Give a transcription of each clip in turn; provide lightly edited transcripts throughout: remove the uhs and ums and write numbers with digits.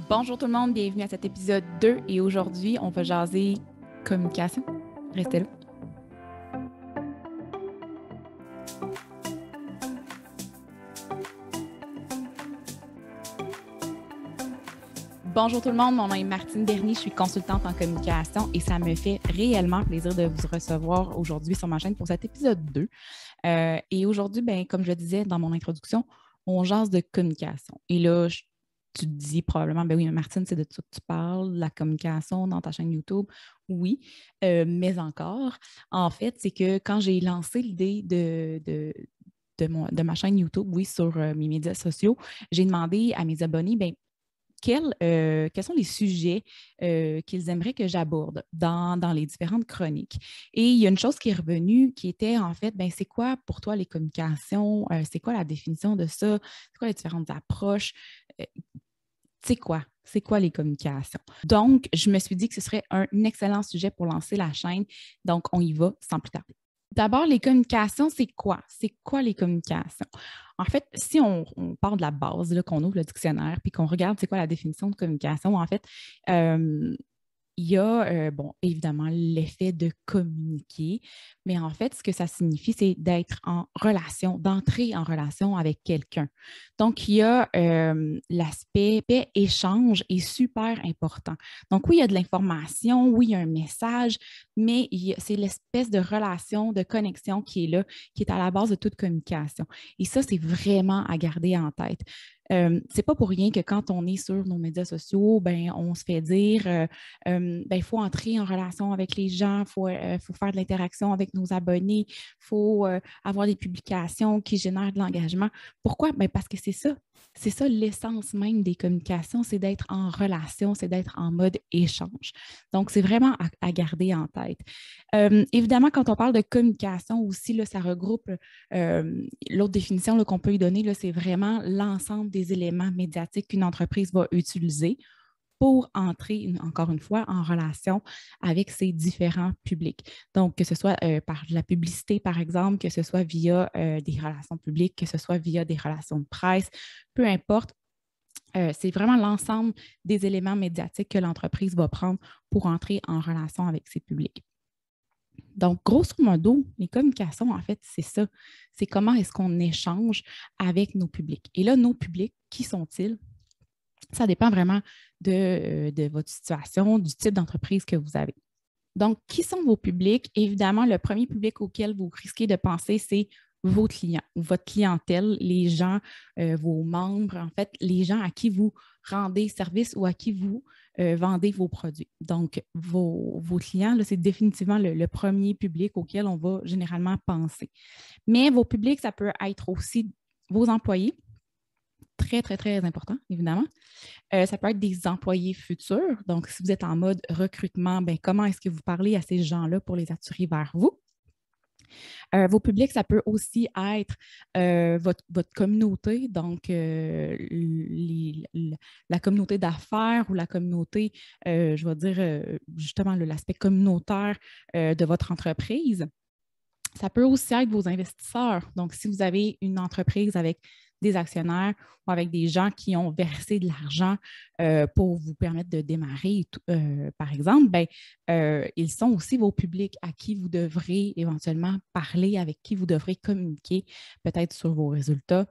Bonjour tout le monde, bienvenue à cet épisode 2 et aujourd'hui, on va jaser communication. Restez là. Bonjour tout le monde, mon nom est Martine Bernier, je suis consultante en communication et ça me fait réellement plaisir de vous recevoir aujourd'hui sur ma chaîne pour cet épisode 2. Et aujourd'hui, comme je le disais dans mon introduction, on jase de communication. Et là, tu te dis probablement, oui, mais Martine, c'est de ça que tu parles, la communication dans ta chaîne YouTube. Oui, mais encore, en fait, c'est que quand j'ai lancé l'idée de ma chaîne YouTube, oui, sur mes médias sociaux, j'ai demandé à mes abonnés, quels sont les sujets qu'ils aimeraient que j'aborde dans les différentes chroniques. Et il y a une chose qui est revenue qui était en fait, c'est quoi pour toi les communications? C'est quoi la définition de ça? C'est quoi les différentes approches? Euh, c'est quoi? C'est quoi les communications? Donc, je me suis dit que ce serait un excellent sujet pour lancer la chaîne. Donc, on y va sans plus tarder. D'abord, les communications, c'est quoi? C'est quoi les communications? En fait, si on part de la base, là, qu'on ouvre le dictionnaire puis qu'on regarde c'est quoi la définition de communication, en fait, euh, il y a, évidemment, l'effet de communiquer, mais en fait, ce que ça signifie, c'est d'être en relation, d'entrer en relation avec quelqu'un. Donc, il y a l'aspect échange est super important. Donc, oui, il y a de l'information, oui, il y a un message, mais c'est l'espèce de relation, de connexion qui est là, qui est à la base de toute communication. Et ça, c'est vraiment à garder en tête. C'est pas pour rien que quand on est sur nos médias sociaux, on se fait dire il faut entrer en relation avec les gens, faut faire de l'interaction avec nos abonnés, il faut avoir des publications qui génèrent de l'engagement. Pourquoi? Parce que c'est ça. C'est ça l'essence même des communications, c'est d'être en relation, c'est d'être en mode échange. Donc, c'est vraiment à garder en tête. Évidemment, quand on parle de communication aussi, là, ça regroupe l'autre définition là, qu'on peut y donner, là, c'est vraiment l'ensemble des éléments médiatiques qu'une entreprise va utiliser pour entrer, encore une fois, en relation avec ses différents publics. Donc, que ce soit par de la publicité, par exemple, que ce soit via des relations publiques, que ce soit via des relations de presse, peu importe. C'est vraiment l'ensemble des éléments médiatiques que l'entreprise va prendre pour entrer en relation avec ses publics. Donc, grosso modo, les communications, en fait, c'est ça. C'est comment est-ce qu'on échange avec nos publics. Et là, nos publics, qui sont-ils? Ça dépend vraiment de votre situation, du type d'entreprise que vous avez. Donc, qui sont vos publics? Évidemment, le premier public auquel vous risquez de penser, c'est vos clients, votre clientèle, les gens, vos membres, en fait, les gens à qui vous rendez service ou à qui vous vendez vos produits. Donc, vos clients, c'est définitivement le premier public auquel on va généralement penser. Mais vos publics, ça peut être aussi vos employés, très, très, très important, évidemment. Ça peut être des employés futurs. Donc, si vous êtes en mode recrutement, comment est-ce que vous parlez à ces gens-là pour les attirer vers vous? Vos publics, ça peut aussi être votre communauté, donc la communauté d'affaires ou la communauté, je vais dire justement l'aspect communautaire de votre entreprise. Ça peut aussi être vos investisseurs. Donc, si vous avez une entreprise avec des actionnaires ou avec des gens qui ont versé de l'argent pour vous permettre de démarrer, par exemple, ils sont aussi vos publics à qui vous devrez éventuellement parler, avec qui vous devrez communiquer peut-être sur vos résultats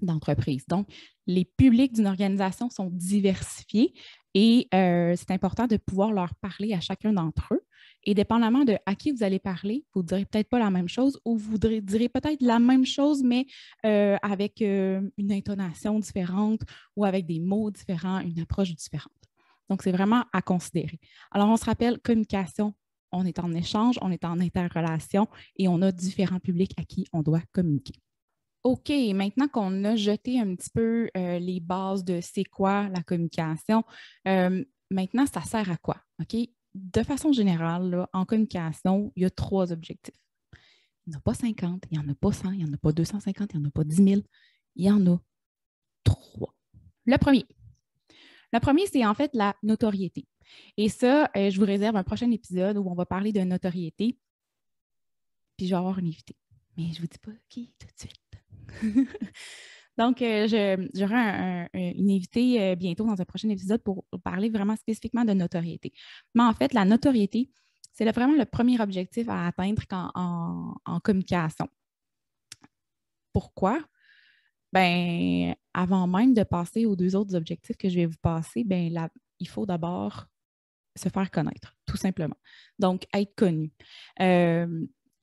d'entreprise. Donc, les publics d'une organisation sont diversifiés et c'est important de pouvoir leur parler à chacun d'entre eux. Et dépendamment de à qui vous allez parler, vous ne direz peut-être pas la même chose ou vous direz peut-être la même chose, mais avec une intonation différente ou avec des mots différents, une approche différente. Donc, c'est vraiment à considérer. Alors, on se rappelle, communication, on est en échange, on est en interrelation et on a différents publics à qui on doit communiquer. OK, maintenant qu'on a jeté un petit peu les bases de c'est quoi la communication, maintenant, ça sert à quoi? OK? De façon générale, là, en communication, il y a 3 objectifs. Il n'y en a pas 50, il n'y en a pas 100, il n'y en a pas 250, il n'y en a pas 10 000. Il y en a 3. Le premier. Le premier, c'est en fait la notoriété. Et ça, je vous réserve un prochain épisode où on va parler de notoriété. Puis je vais avoir une invitée. Mais je ne vous dis pas qui tout de suite. Donc, j'aurai une invitée bientôt dans un prochain épisode pour parler vraiment spécifiquement de notoriété. Mais en fait, la notoriété, c'est vraiment le premier objectif à atteindre en communication. Pourquoi? Ben, avant même de passer aux deux autres objectifs que je vais vous passer, ben, il faut d'abord se faire connaître, tout simplement. Donc, être connu.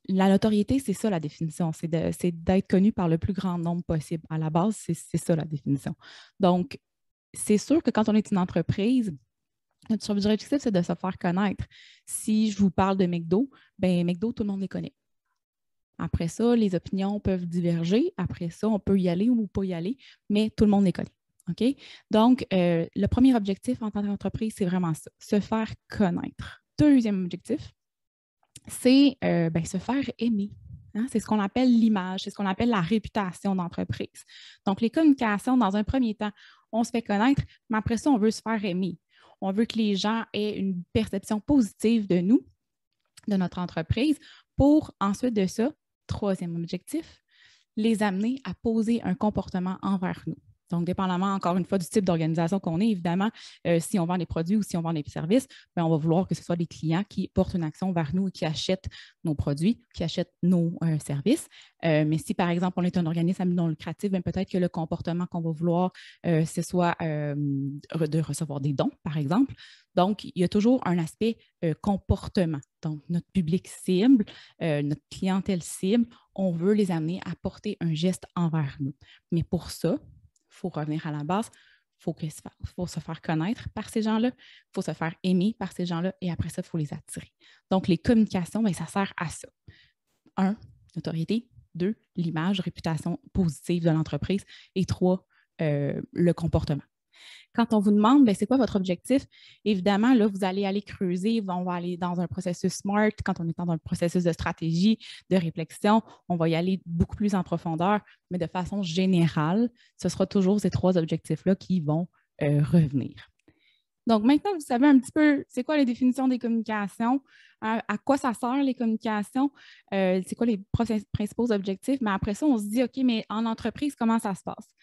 La notoriété, c'est ça la définition, c'est d'être connu par le plus grand nombre possible. À la base, c'est ça la définition. Donc, c'est sûr que quand on est une entreprise, notre objectif, c'est de se faire connaître. Si je vous parle de McDo, ben McDo, tout le monde les connaît. Après ça, les opinions peuvent diverger. Après ça, on peut y aller ou pas y aller, mais tout le monde les connaît. OK? Donc, le premier objectif en tant qu'entreprise, c'est vraiment ça, se faire connaître. Deuxième objectif, c'est se faire aimer. Hein? C'est ce qu'on appelle l'image, c'est ce qu'on appelle la réputation d'entreprise. Donc, les communications, dans un premier temps, on se fait connaître, mais après ça, on veut se faire aimer. On veut que les gens aient une perception positive de nous, de notre entreprise, pour ensuite de ça, troisième objectif, les amener à poser un comportement envers nous. Donc, dépendamment, encore une fois, du type d'organisation qu'on est, évidemment, si on vend des produits ou si on vend des services, bien, on va vouloir que ce soit des clients qui portent une action vers nous et qui achètent nos produits, qui achètent nos services. Mais si, par exemple, on est un organisme à but non lucratif, bien, peut-être que le comportement qu'on va vouloir, ce soit de recevoir des dons, par exemple. Donc, il y a toujours un aspect comportement. Donc, notre public cible, notre clientèle cible, on veut les amener à porter un geste envers nous. Mais pour ça, il faut revenir à la base, il faut se faire connaître par ces gens-là, il faut se faire aimer par ces gens-là et après ça, il faut les attirer. Donc, les communications, bien, ça sert à ça. 1, notoriété. 2, l'image, réputation positive de l'entreprise. Et 3, le comportement. Quand on vous demande, c'est quoi votre objectif, évidemment, là, vous allez aller creuser, on va aller dans un processus SMART. Quand on est dans un processus de stratégie, de réflexion, on va y aller beaucoup plus en profondeur, mais de façon générale, ce sera toujours ces 3 objectifs-là qui vont revenir. Donc, maintenant, vous savez un petit peu c'est quoi les définitions des communications, à quoi ça sert les communications, c'est quoi les principaux objectifs, mais après ça, on se dit, OK, mais en entreprise, comment ça se passe?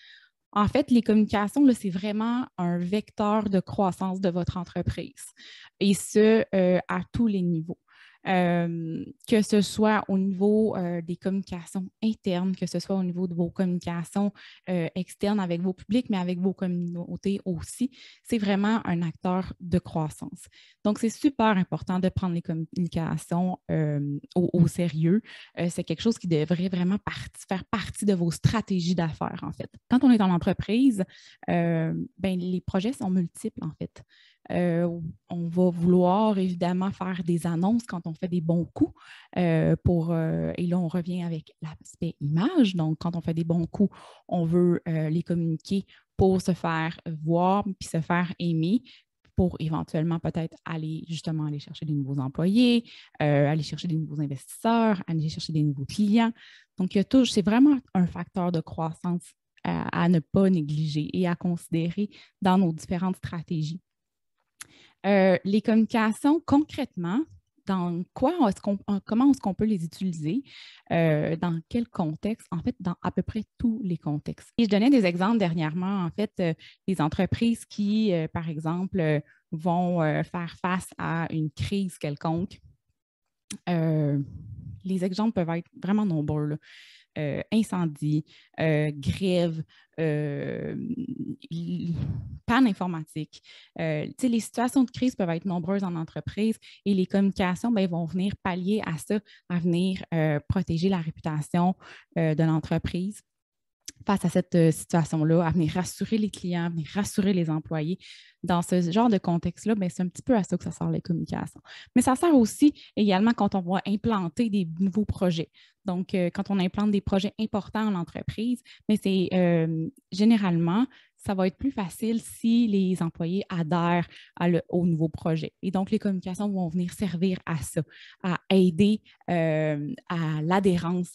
En fait, les communications, c'est vraiment un vecteur de croissance de votre entreprise et ce, à tous les niveaux. Que ce soit au niveau des communications internes, que ce soit au niveau de vos communications externes avec vos publics, mais avec vos communautés aussi, c'est vraiment un acteur de croissance. Donc, c'est super important de prendre les communications au sérieux. C'est quelque chose qui devrait vraiment faire partie de vos stratégies d'affaires, en fait. Quand on est en entreprise, les projets sont multiples, en fait. On va vouloir évidemment faire des annonces quand on fait des bons coups et là, on revient avec l'aspect image. Donc, quand on fait des bons coups, on veut les communiquer pour se faire voir puis se faire aimer pour éventuellement peut-être aller chercher des nouveaux employés, aller chercher des nouveaux investisseurs, aller chercher des nouveaux clients. Donc, c'est vraiment un facteur de croissance à ne pas négliger et à considérer dans nos différentes stratégies. Les communications, concrètement, comment est-ce qu'on peut les utiliser? Dans quel contexte? En fait, dans à peu près tous les contextes. Et je donnais des exemples dernièrement, en fait, des entreprises qui, par exemple, vont faire face à une crise quelconque. Les exemples peuvent être vraiment nombreux, là. Incendie, grève, panne informatique. Les situations de crise peuvent être nombreuses en entreprise et les communications vont venir pallier à ça, à venir protéger la réputation de l'entreprise face à cette situation-là, à venir rassurer les clients, à venir rassurer les employés. Dans ce genre de contexte-là, c'est un petit peu à ça que ça sert les communications. Mais ça sert aussi également quand on va implanter des nouveaux projets. Donc, quand on implante des projets importants en entreprise, mais généralement, ça va être plus facile si les employés adhèrent au nouveau projet. Et donc, les communications vont venir servir à ça, à aider à l'adhérence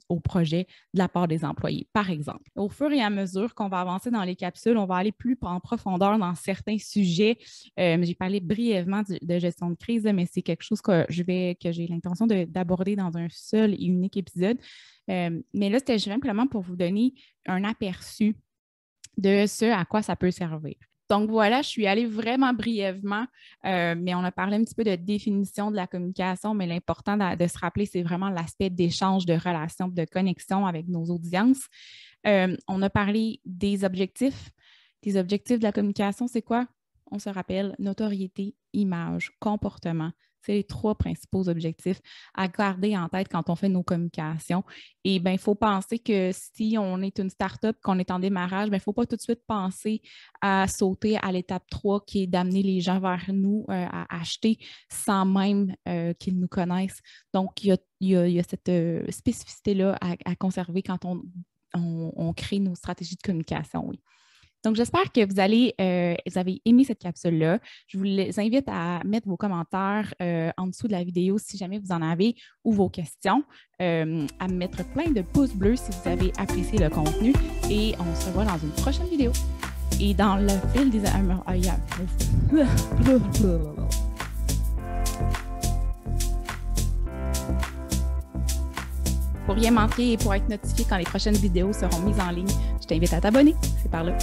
au projet de la part des employés, par exemple. Au fur et à mesure qu'on va avancer dans les capsules, on va aller plus en profondeur dans certains sujets. J'ai parlé brièvement de gestion de crise, mais c'est quelque chose que j'ai l'intention d'aborder dans un seul et unique épisode. Mais là, c'était simplement pour vous donner un aperçu de ce à quoi ça peut servir. Donc voilà, je suis allée vraiment brièvement, mais on a parlé un petit peu de définition de la communication, mais l'important de se rappeler, c'est vraiment l'aspect d'échange, de relation, de connexion avec nos audiences. On a parlé des objectifs. Les objectifs de la communication, c'est quoi? On se rappelle, notoriété, image, comportement. C'est les 3 principaux objectifs à garder en tête quand on fait nos communications. Et bien, il faut penser que si on est une start-up, qu'on est en démarrage, il ne faut pas tout de suite penser à sauter à l'étape 3 qui est d'amener les gens vers nous à acheter sans même qu'ils nous connaissent. Donc, il y a cette spécificité-là à conserver quand on crée nos stratégies de communication, oui. Donc, j'espère que vous avez aimé cette capsule-là. Je vous invite à mettre vos commentaires en dessous de la vidéo si jamais vous en avez ou vos questions, à me mettre plein de pouces bleus si vous avez apprécié le contenu et on se revoit dans une prochaine vidéo. Et dans le fil des... Pour rien manquer et pour être notifié quand les prochaines vidéos seront mises en ligne, je t'invite à t'abonner. C'est par là.